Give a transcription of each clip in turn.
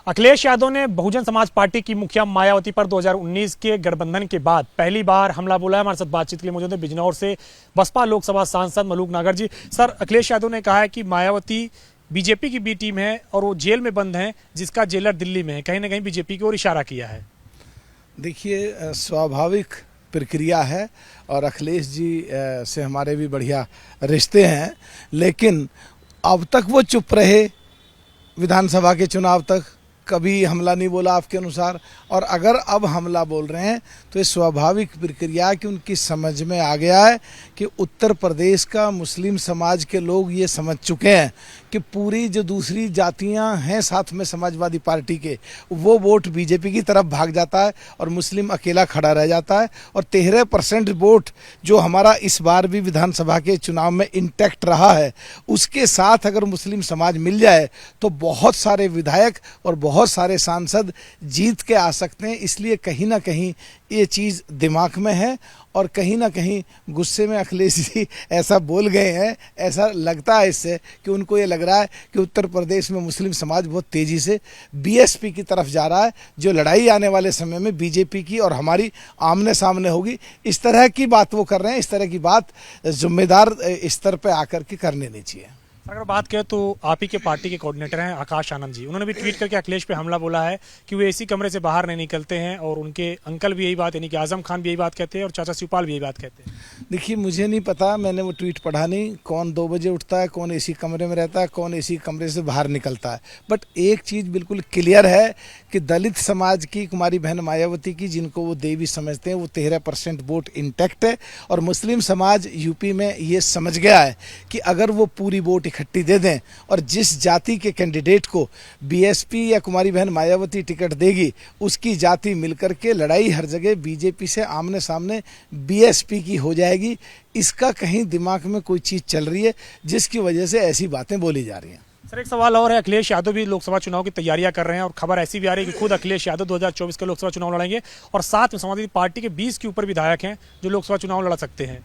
अखिलेश यादव ने बहुजन समाज पार्टी की मुखिया मायावती पर 2019 के गठबंधन के बाद पहली बार हमला बोला है। हमारे साथ बातचीत के लिए मौजूद है बिजनौर से बसपा लोकसभा सांसद मलूक नागर जी। सर, अखिलेश यादव ने कहा है कि मायावती बीजेपी की बी टीम है और वो जेल में बंद हैं, जिसका जेलर दिल्ली में है। कहीं ना कहीं बीजेपी की ओर इशारा किया है। देखिए, स्वाभाविक प्रक्रिया है और अखिलेश जी से हमारे भी बढ़िया रिश्ते हैं, लेकिन अब तक वो चुप रहे। विधानसभा के चुनाव तक कभी हमला नहीं बोला आपके अनुसार, और अगर अब हमला बोल रहे हैं तो ये स्वाभाविक प्रक्रिया कि उनकी समझ में आ गया है कि उत्तर प्रदेश का मुस्लिम समाज के लोग ये समझ चुके हैं कि पूरी जो दूसरी जातियां हैं साथ में समाजवादी पार्टी के, वो वोट बीजेपी की तरफ भाग जाता है और मुस्लिम अकेला खड़ा रह जाता है। और 13% वोट जो हमारा इस बार भी विधानसभा के चुनाव में इंटैक्ट रहा है, उसके साथ अगर मुस्लिम समाज मिल जाए तो बहुत सारे विधायक और बहुत सारे सांसद जीत के आ सकते हैं। इसलिए कहीं ना कहीं ये चीज़ दिमाग में है और कहीं ना कहीं गुस्से में अखिलेश जी ऐसा बोल गए हैं। ऐसा लगता है इससे कि उनको ये लग रहा है कि उत्तर प्रदेश में मुस्लिम समाज बहुत तेज़ी से बीएसपी की तरफ जा रहा है, जो लड़ाई आने वाले समय में बीजेपी की और हमारी आमने सामने होगी। इस तरह की बात वो कर रहे हैं। इस तरह की बात जिम्मेदार स्तर पर आकर के करने नहीं चाहिए। अगर बात करें तो आप ही के पार्टी के कोऑर्डिनेटर हैं आकाश आनंद जी, उन्होंने भी ट्वीट करके अखिलेश पे हमला बोला है कि वो एसी कमरे से बाहर नहीं निकलते हैं, और उनके अंकल भी यही बात, यानी कि आजम खान भी यही बात कहते हैं और चाचा शिवपाल भी यही बात कहते हैं। देखिए, मुझे नहीं पता, मैंने वो ट्वीट पढ़ा नहीं, कौन 2 बजे उठता है, कौन एसी कमरे में रहता है, कौन एसी कमरे से बाहर निकलता है। बट एक चीज़ बिल्कुल क्लियर है कि दलित समाज की कुमारी बहन मायावती की, जिनको वो देवी समझते हैं, वो 13% वोट इंटैक्ट है। और मुस्लिम समाज यूपी में ये समझ गया है कि अगर वो पूरी वोट इकट्ठी दे दें और जिस जाति के कैंडिडेट को बीएसपी या कुमारी बहन मायावती टिकट देगी, उसकी जाति मिलकर के लड़ाई हर जगह बीजेपी से आमने सामने बीएसपी की हो जाएगी। इसका कहीं दिमाग में कोई चीज़ चल रही है जिसकी वजह से ऐसी बातें बोली जा रही हैं। सर, एक सवाल और है। अखिलेश यादव भी लोकसभा चुनाव की तैयारियां कर रहे हैं और खबर ऐसी भी आ रही है कि खुद अखिलेश यादव 2024 के लोकसभा चुनाव लड़ेंगे, और साथ में समाजवादी पार्टी के 20 के ऊपर विधायक हैं जो लोकसभा चुनाव लड़ सकते हैं।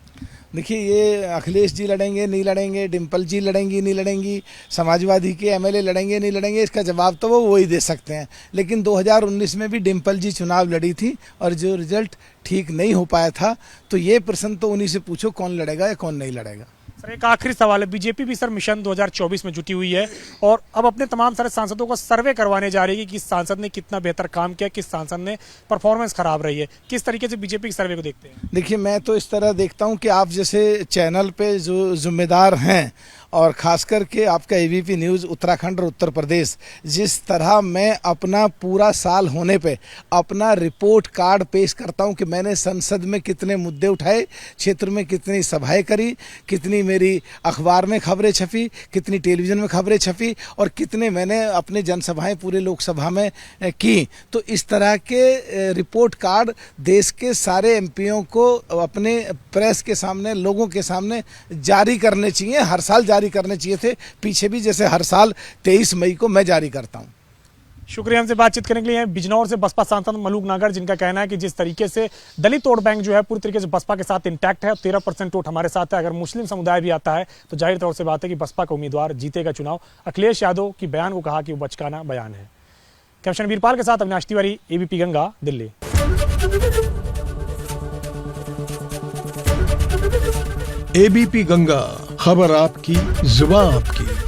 देखिए, ये अखिलेश जी लड़ेंगे नहीं लड़ेंगे, डिम्पल जी लड़ेंगी नहीं लड़ेंगी, समाजवादी के एमएलए लड़ेंगे नहीं लड़ेंगे, इसका जवाब तो वो ही दे सकते हैं। लेकिन 2019 में भी डिम्पल जी चुनाव लड़ी थी और जो रिजल्ट ठीक नहीं हो पाया था, तो ये प्रश्न तो उन्हीं से पूछो कौन लड़ेगा या कौन नहीं लड़ेगा। सर, एक आखिरी सवाल है। बीजेपी भी सर मिशन 2024 में जुटी हुई है और अब अपने तमाम सारे सांसदों का सर्वे करवाने जा रही है कि किस सांसद ने कितना बेहतर काम किया, किस सांसद ने परफॉर्मेंस खराब रही है। किस तरीके से बीजेपी के सर्वे को देखते हैं? देखिए, मैं तो इस तरह देखता हूं कि आप जैसे चैनल पे जो जिम्मेदार हैं और खास करके आपका एबीपी न्यूज़ उत्तराखंड और उत्तर प्रदेश, जिस तरह मैं अपना पूरा साल होने पे अपना रिपोर्ट कार्ड पेश करता हूं कि मैंने संसद में कितने मुद्दे उठाए, क्षेत्र में कितनी सभाएं करी, कितनी मेरी अखबार में खबरें छपी, कितनी टेलीविज़न में खबरें छपी और कितने मैंने अपनी जनसभाएं पूरे लोकसभा में की, तो इस तरह के रिपोर्ट कार्ड देश के सारे एमपीओं को अपने प्रेस के सामने, लोगों के सामने जारी करने चाहिए। हर साल जारी करने चाहिए थे, पीछे भी जैसे हर साल 23 मई को मैं जारी करता हूं। शुक्रिया हमसे बातचीत करने के लिए। बिजनौर से बसपा सांसद मलूक नागर, जिनका कहना है कि जिस तरीके से दलित वोट बैंक जो है पूरी तरीके से बसपा के साथ इंटैक्ट है, 13% वोट हमारे साथ है। अगर मुस्लिम समुदाय भी आता है तो जाहिर तौर से बात है कि बसपा का उम्मीदवार जीतेगा चुनाव। अखिलेश यादव की बयान को कहा कि वो बचकाना बयान है। कैप्टन वीरपाल के साथ अविनाश तिवारी, एबीपी गंगा, दिल्ली। एबीपी गंगा, खबर आपकी, जुबान आपकी।